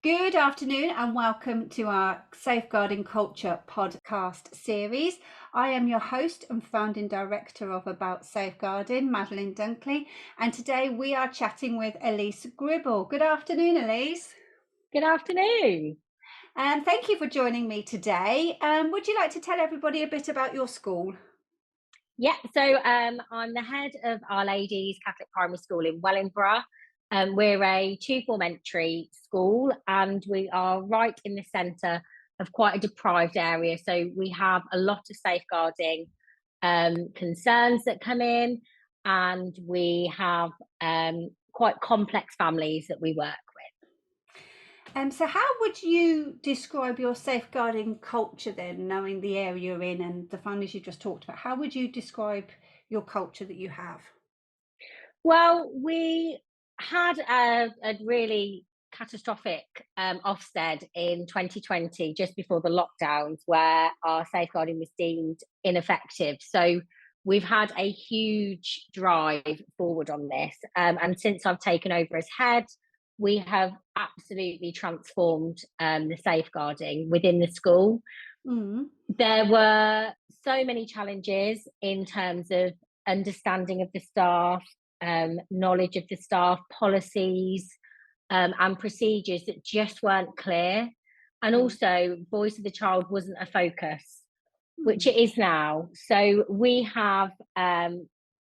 Good afternoon and welcome to our Safeguarding Culture podcast series. I am your host and founding director of About Safeguarding, Madeline Dunkley, and today we are chatting with Elise Gribble. Good afternoon, Elise. Good afternoon. And thank you for joining me today. Would you like to tell everybody a bit about your school? I'm the head of Our Ladies Catholic Primary School in Wellingborough. We're a two-form entry school and we are right in the centre of quite a deprived area. So we have a lot of safeguarding concerns that come in, and we have quite complex families that we work with. So how would you describe your safeguarding culture then, knowing the area you're in and the families you just talked about? How would you describe your culture that you have? Well, we had a really catastrophic Ofsted in 2020, just before the lockdowns, where our safeguarding was deemed ineffective. So we've had a huge drive forward on this. And since I've taken over as head, we have absolutely transformed the safeguarding within the school. Mm. There were so many challenges in terms of understanding of the staff, knowledge of the staff, policies, and procedures that just weren't clear. And also, voice of the child wasn't a focus, which it is now. So we have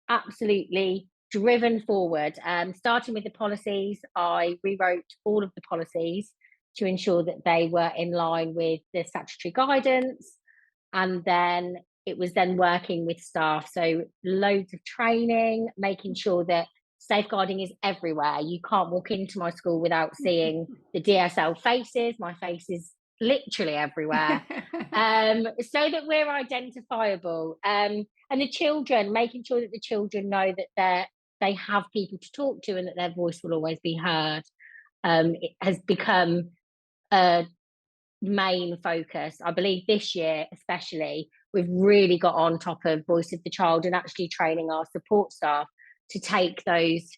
absolutely driven forward. Starting with the policies, I rewrote all of the policies to ensure that they were in line with the statutory guidance. And then it was then working with staff. So loads of training, making sure that safeguarding is everywhere. You can't walk into my school without seeing the DSL faces. My face is literally everywhere. So that we're identifiable. And the children, making sure that the children know that they have people to talk to and that their voice will always be heard. It has become a main focus. I believe this year, especially, we've really got on top of voice of the child and actually training our support staff to take those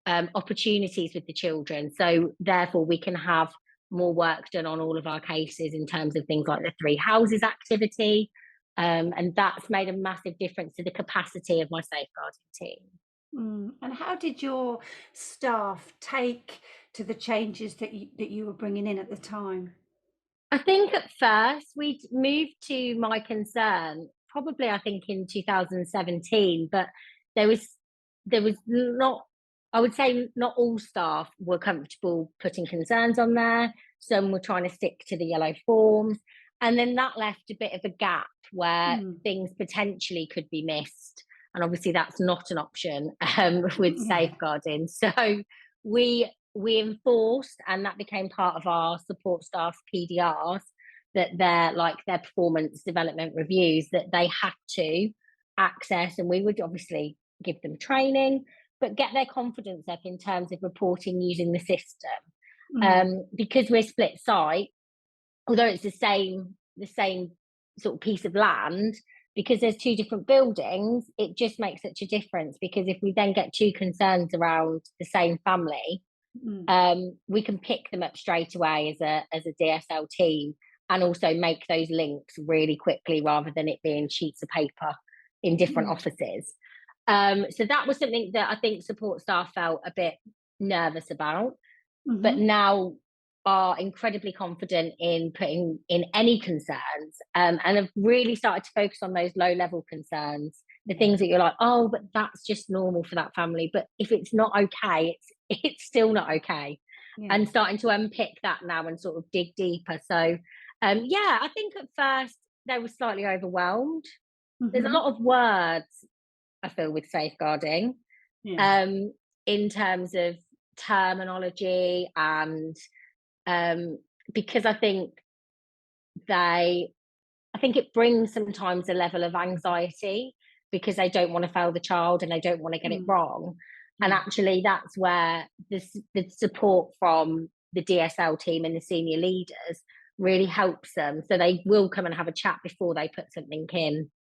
opportunities with the children. So therefore, we can have more work done on all of our cases in terms of things like the three houses activity. And that's made a massive difference to the capacity of my safeguarding team. And how did your staff take to the changes that you were bringing in at the time? I think at first we moved to my concern, probably I think in 2017, but there was not, I would say not all staff were comfortable putting concerns on there. Some were trying to stick to the yellow forms. And then that left a bit of a gap where things potentially could be missed. And obviously that's not an option with Yeah. safeguarding. So we enforced, and that became part of our support staff PDRs, that their performance development reviews, that they had to access, and we would obviously give them training, but get their confidence up in terms of reporting using the system. Because we're split site, although it's the same sort of piece of land, because there's two different buildings, it just makes such a difference. Because if we then get two concerns around the same family, we can pick them up straight away as a DSL team, and also make those links really quickly rather than it being sheets of paper in different offices. So that was something that I think support staff felt a bit nervous about, but now are incredibly confident in putting in any concerns, and have really started to focus on those low level concerns, the things that you're like, oh, but that's just normal for that family. But if it's not okay, it's still not okay. Yeah. And starting to unpick that now and sort of dig deeper. So yeah, I think at first they were slightly overwhelmed. There's a lot of words, I feel, with safeguarding, Yeah. in terms of terminology, and because I think it brings sometimes a level of anxiety because they don't want to fail the child and they don't want to get it wrong. And actually, that's where the support from the DSL team and the senior leaders really helps them. So they will come and have a chat before they put something in,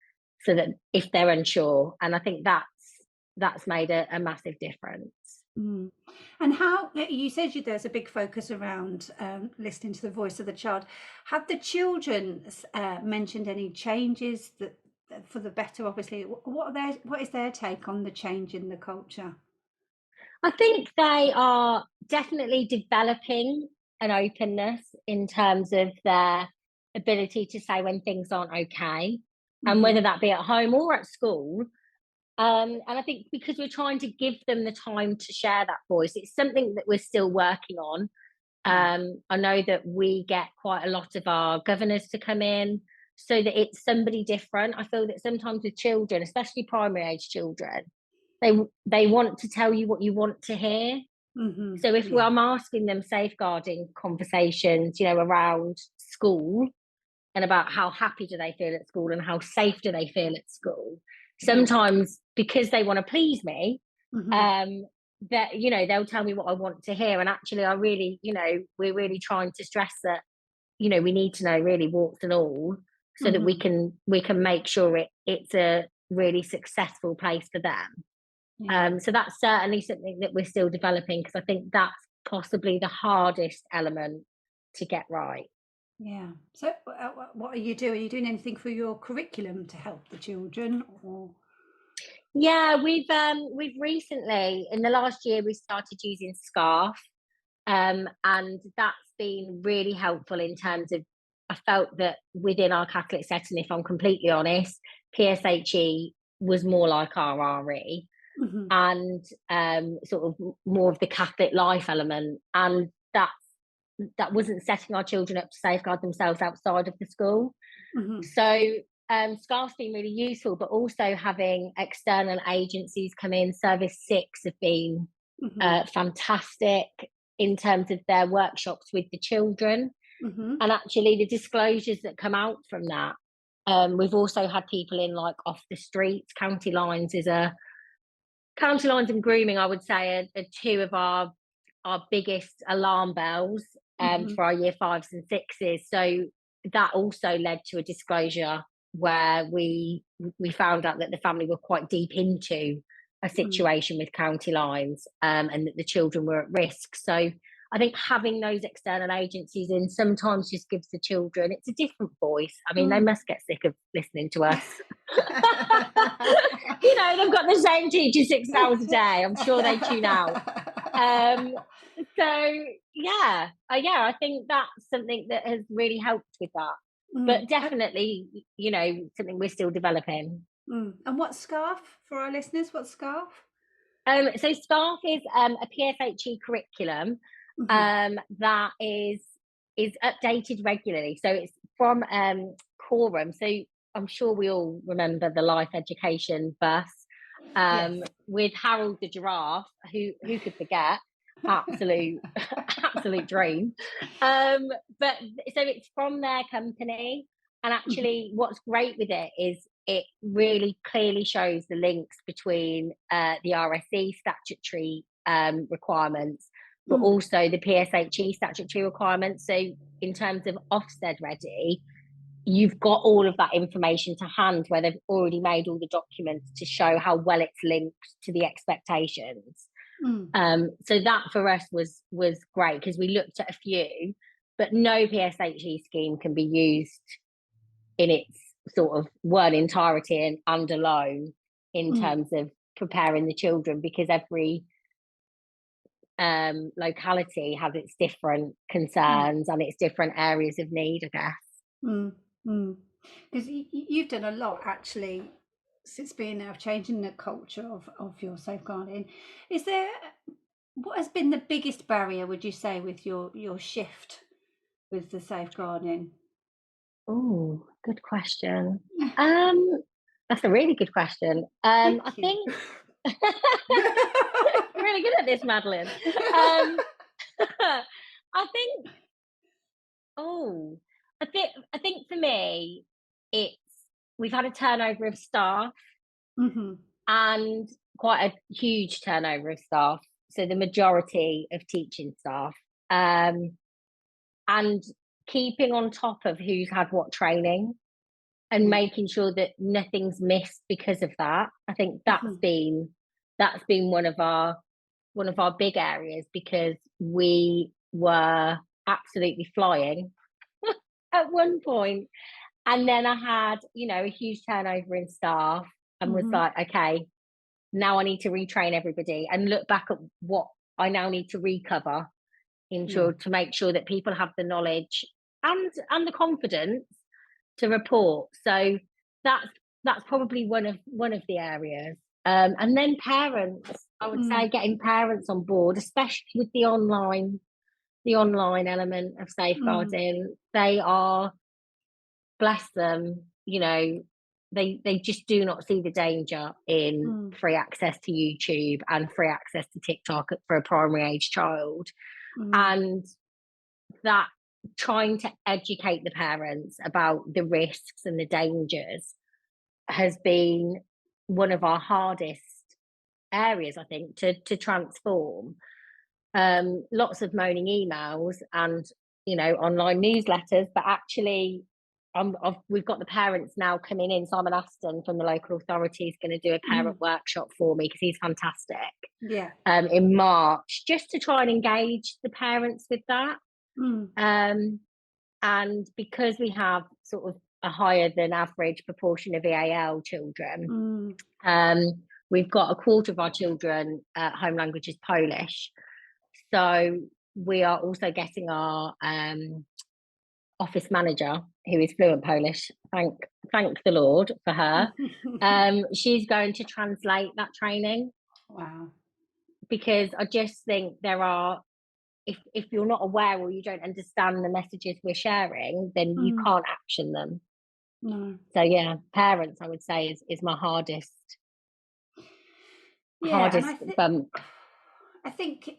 so that if they're unsure. And I think that's made a massive difference. Mm. And how you said there's a big focus around listening to the voice of the child. Have the children mentioned any changes that for the better? Obviously, what is their take on the change in the culture? I think they are definitely developing an openness in terms of their ability to say when things aren't okay, and Hmm. whether that be at home or at school. And I think because we're trying to give them the time to share that voice, it's something that we're still working on. Yeah. I know that we get quite a lot of our governors to come in so that it's somebody different. I feel that sometimes with children, especially primary age children, they want to tell you what you want to hear. Hmm. So if Yeah. I'm asking them safeguarding conversations, around school and about how happy do they feel at school and how safe do they feel at school, Yeah. sometimes because they want to please me, Hmm. um, that they'll tell me what I want to hear. And actually, I really, we're really trying to stress that we need to know really warts and all, so that we Hmm. can make sure it's a really successful place for them. Yeah. So that's certainly something that we're still developing, because I think that's possibly the hardest element to get right. Yeah. So, what are you doing? Are you doing anything for your curriculum to help the children, or? Yeah, we've recently, in the last year, we started using Scarf, and that's been really helpful in terms of, I felt that within our Catholic setting, if I'm completely honest, PSHE was more like RRE, Hmm. and sort of more of the Catholic life element, and that wasn't setting our children up to safeguard themselves outside of the school. Hmm. So Scarf's been really useful, but also having external agencies come in. Service 6 have been Hmm. fantastic in terms of their workshops with the children, Hmm. and actually the disclosures that come out from that. We've also had people in, like, off the streets. County lines and grooming, I would say, are two of our biggest alarm bells Hmm. for our year fives and sixes. So that also led to a disclosure where we found out that the family were quite deep into a Mm. situation with county lines, and that the children were at risk. So I think having those external agencies in sometimes just gives the children, it's a different voice. I mean, they Mm. must get sick of listening to us. They've got the same teacher 6 hours a day. I'm sure they tune out. Um, so I think that's something that has really helped with that. Mm. But definitely, something we're still developing. Mm. And what scarf for our listeners? What scarf? So Scarf is a PSHE curriculum Hmm. that is updated regularly. So it's from Quorum. So I'm sure we all remember the Life Education bus, Yes. with Harold the giraffe. Who could forget? Absolute absolute dream. But so it's from their company, and Mhm. actually, what's great with it is it really clearly shows the links between the RSE statutory requirements, but Mm. also the PSHE statutory requirements. So, in terms of Ofsted ready, you've got all of that information to hand, where they've already made all the documents to show how well it's linked to the expectations. Mm. So that for us was great, because we looked at a few, but no PSHE scheme can be used in its sort of one entirety and alone in Mm. terms of preparing the children, because every locality has its different Mm. concerns and its different areas of need, I guess. Mm. Mm. Because you've done a lot actually since being there of changing the culture of your safeguarding. Is there what has been the biggest barrier, would you say, with your shift with the safeguarding? Oh, good question. Um, that's a really good question. I Thank you. think really good at this, Madeline. I think. Oh, I think for me, it's we've had a turnover of staff, Hmm. and quite a huge turnover of staff. So the majority of teaching staff, and keeping on top of who's had what training, and Yeah. making sure that nothing's missed because of that. I think that's Hmm. been one of our one of our big areas, because we were absolutely flying at one point. And then I had, a huge turnover in staff, and was Mhm. like, okay, now I need to retrain everybody and look back at what I now need to recover Yeah. to make sure that people have the knowledge and the confidence to report. So that's that's probably one of the areas. And then parents, I would say, Mm. getting parents on board, especially with the online element of Mm. safeguarding. They are, bless them, they just do not see the danger in Mm. free access to YouTube and free access to TikTok for a primary age child. Mm. And that, trying to educate the parents about the risks and the dangers has been one of our hardest areas, I think, to transform. Lots of moaning emails and online newsletters, but actually, we've got the parents now coming in. Simon Aston from the local authority is going to do a parent Mm. workshop for me, because he's fantastic. Yeah. In March, just to try and engage the parents with that. Mm. And because we have sort of a higher than average proportion of EAL children, Mm. we've got a quarter of our children home language is Polish. So we are also getting our office manager, who is fluent Polish. Thank the Lord for her. She's going to translate that training, Wow. because I just think there are, if you're not aware or you don't understand the messages we're sharing, then you Mm. can't action them. No. So yeah, parents, I would say, is my hardest Yeah, and bump. I think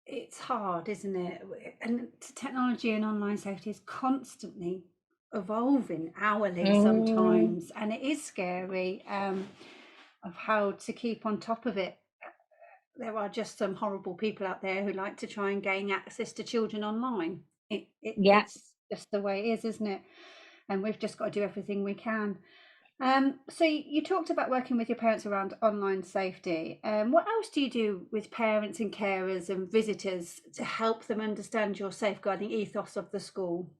it's hard, isn't it? And technology and online safety is constantly evolving hourly Mm, sometimes, and it is scary of how to keep on top of it. There are just some horrible people out there who like to try and gain access to children online. yeah. It's just the way it is, isn't it? And we've just got to do everything we can. So you talked about working with your parents around online safety. What else do you do with parents and carers and visitors to help them understand your safeguarding ethos of the school?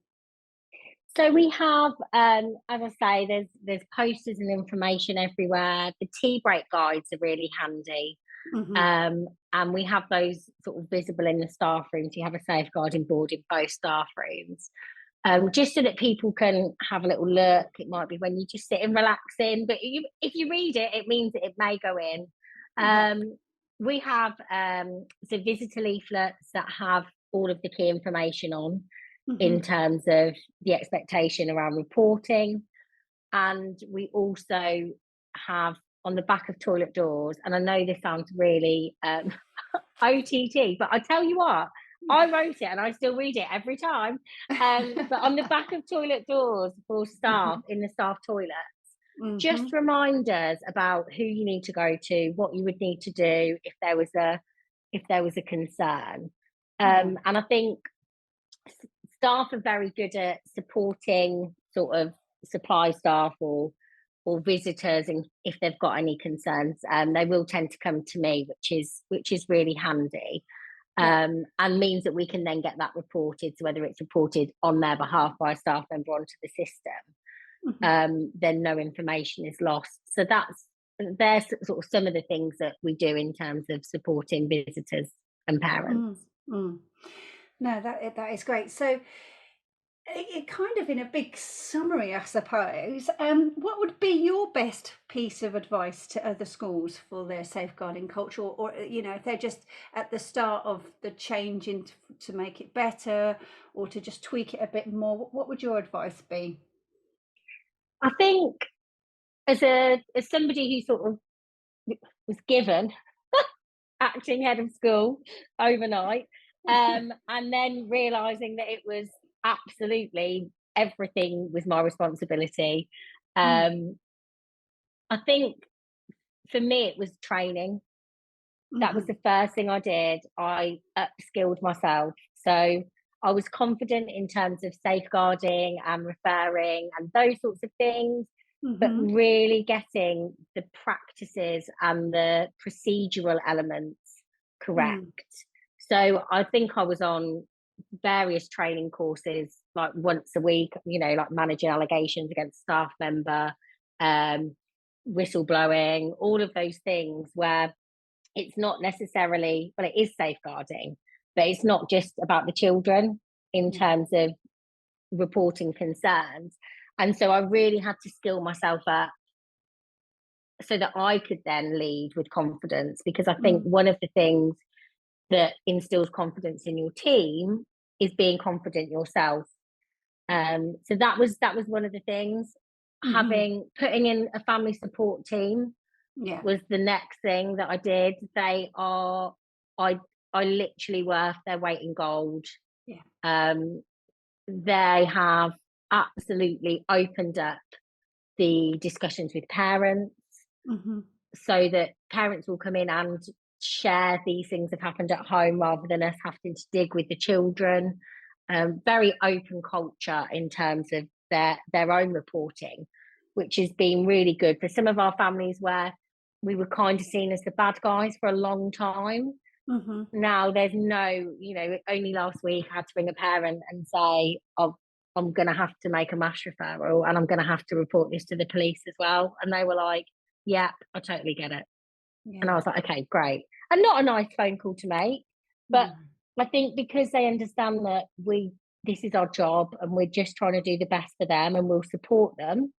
So we have, as I say, there's posters and information everywhere. The tea break guides are really handy. Hmm. And we have those sort of visible in the staff rooms. You have a safeguarding board in both staff rooms, just so that people can have a little look. It might be when you just sit and relaxing, but if you read it, it means that it may go in. Yeah. We have the visitor leaflets that have all of the key information on, Hmm. in terms of the expectation around reporting. And we also have on the back of toilet doors, and I know this sounds really OTT, but I tell you what, I wrote it and I still read it every time. But on the back of toilet doors for staff in the staff toilets, Hmm. just reminders about who you need to go to, what you would need to do if there was a concern. Yeah. And I think staff are very good at supporting sort of supply staff or visitors, and if they've got any concerns, they will tend to come to me, which is really handy. Yeah. And means that we can then get that reported. So whether it's reported on their behalf by a staff member onto the system, Hmm. then no information is lost. So there's sort of some of the things that we do in terms of supporting visitors and parents. Mm. Mm. No, that is great. So it kind of in a big summary, I suppose. What would be your best piece of advice to other schools for their safeguarding culture, or if they're just at the start of the change to make it better, or to just tweak it a bit more? What would your advice be? I think, as somebody who sort of was given acting head of school overnight, and then realizing that it was absolutely everything was my responsibility. Mm. um I think for me it was training. That was Hmm. the first thing I did. I upskilled myself, so I was confident in terms of safeguarding and referring and those sorts of things, but Hmm. really getting the practices and the procedural elements correct. Mm. So I think I was on various training courses like once a week, like managing allegations against staff member, um, whistleblowing, all of those things where it's not necessarily, well, it is safeguarding, but it's not just about the children in Yeah. terms of reporting concerns. And so I really had to skill myself up so that I could then lead with confidence, because I think Mm. one of the things that instills confidence in your team is being confident yourself. So that was one of the things. Mm-hmm. Putting in a family support team Yeah. was the next thing that I did. I literally worth their weight in gold. Yeah. They have absolutely opened up the discussions with parents, Mm-hmm. so that parents will come in and share these things have happened at home rather than us having to dig with the children. Very open culture in terms of their own reporting, which has been really good for some of our families where we were kind of seen as the bad guys for a long time. Mm-hmm. Now there's no, only last week I had to ring a parent and say, oh, I'm going to have to make a mass referral and I'm going to have to report this to the police as well. And they were like, yeah, I totally get it. And Yeah. I was like, okay, great. And not a nice phone call to make, but No. I think because they understand that this is our job and we're just trying to do the best for them and we'll support them,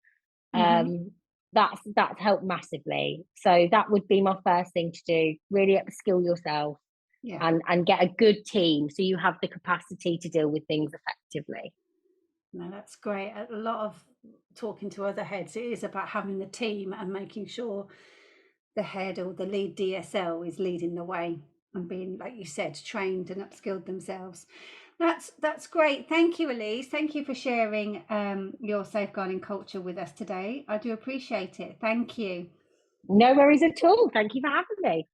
Mm-hmm. that's helped massively. So that would be my first thing to do, really upskill yourself Yeah. and get a good team so you have the capacity to deal with things effectively. No, that's great. A lot of talking to other heads, it is about having the team and making sure the head or the lead DSL is leading the way and being, like you said, trained and upskilled themselves. That's great. Thank you, Elise. Thank you for sharing your safeguarding culture with us today. I do appreciate it. Thank you. No worries at all. Thank you for having me.